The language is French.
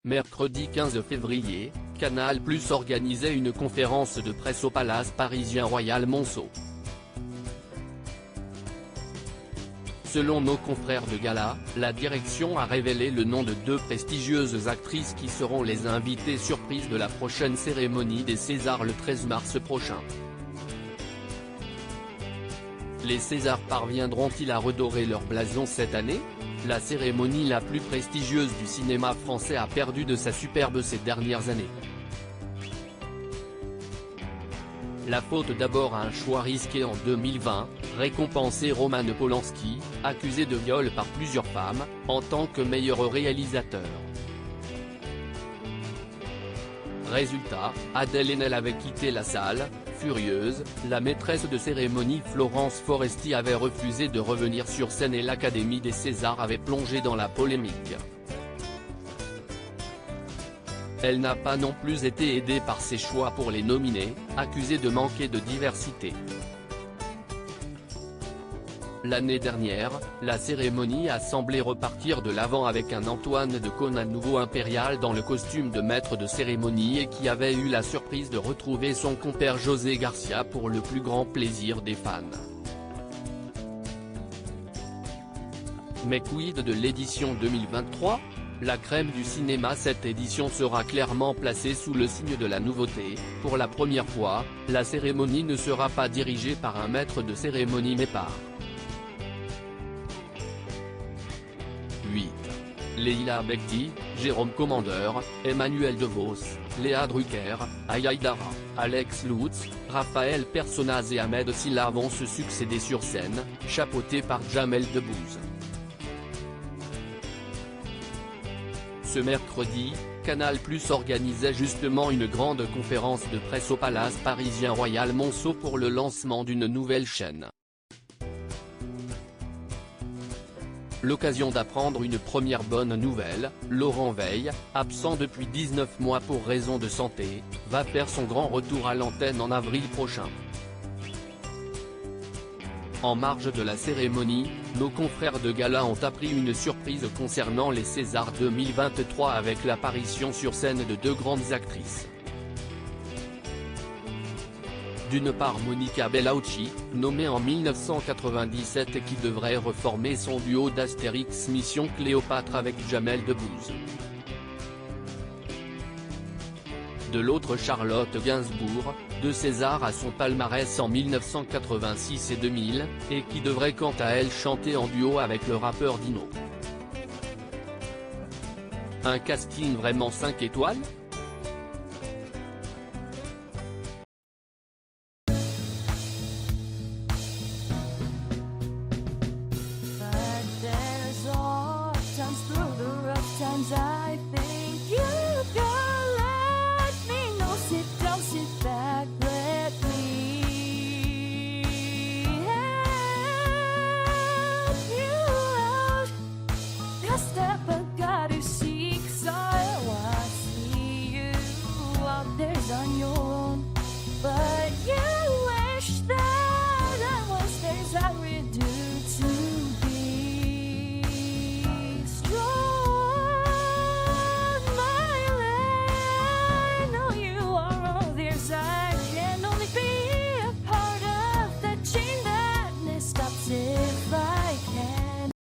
Mercredi 15 février, Canal+ organisait une conférence de presse au Palace parisien Royal Monceau. Selon nos confrères de Gala, la direction a révélé le nom de deux prestigieuses actrices qui seront les invitées surprises de la prochaine cérémonie des Césars le 13 mars prochain. Les Césars parviendront-ils à redorer leur blason cette année ? La cérémonie la plus prestigieuse du cinéma français a perdu de sa superbe ces dernières années. La faute d'abord à un choix risqué en 2020, récompenser Roman Polanski, accusé de viol par plusieurs femmes, en tant que meilleur réalisateur. Résultat, Adèle Haenel avait quitté la salle. Furieuse, la maîtresse de cérémonie Florence Foresti avait refusé de revenir sur scène et l'Académie des Césars avait plongé dans la polémique. Elle n'a pas non plus été aidée par ses choix pour les nominer, accusée de manquer de diversité. L'année dernière, la cérémonie a semblé repartir de l'avant avec un Antoine de Caunes à nouveau impérial dans le costume de maître de cérémonie et qui avait eu la surprise de retrouver son compère José Garcia pour le plus grand plaisir des fans. Mais quid de l'édition 2023 ? La crème du cinéma. Cette édition sera clairement placée sous le signe de la nouveauté. Pour la première fois, la cérémonie ne sera pas dirigée par un maître de cérémonie mais par 8. Leila Bekti, Jérôme Commandeur, Emmanuel DeVos, Léa Drucker, Aya Dara, Alex Lutz, Raphaël Personnaz et Ahmed Silla vont se succéder sur scène, chapeautés par Jamel Debbouze. Ce mercredi, Canal+ organisait justement une grande conférence de presse au Palace parisien Royal Monceau pour le lancement d'une nouvelle chaîne. L'occasion d'apprendre une première bonne nouvelle, Laurent Veil, absent depuis 19 mois pour raison de santé, va faire son grand retour à l'antenne en avril prochain. En marge de la cérémonie, nos confrères de Gala ont appris une surprise concernant les Césars 2023 avec l'apparition sur scène de deux grandes actrices. D'une part Monica Bellucci, nommée en 1997 et qui devrait reformer son duo d'Astérix Mission Cléopâtre avec Jamel Debbouze. De l'autre Charlotte Gainsbourg, deux Césars à son palmarès en 1986 et 2000, et qui devrait quant à elle chanter en duo avec le rappeur Dino. Un casting vraiment 5 étoiles ?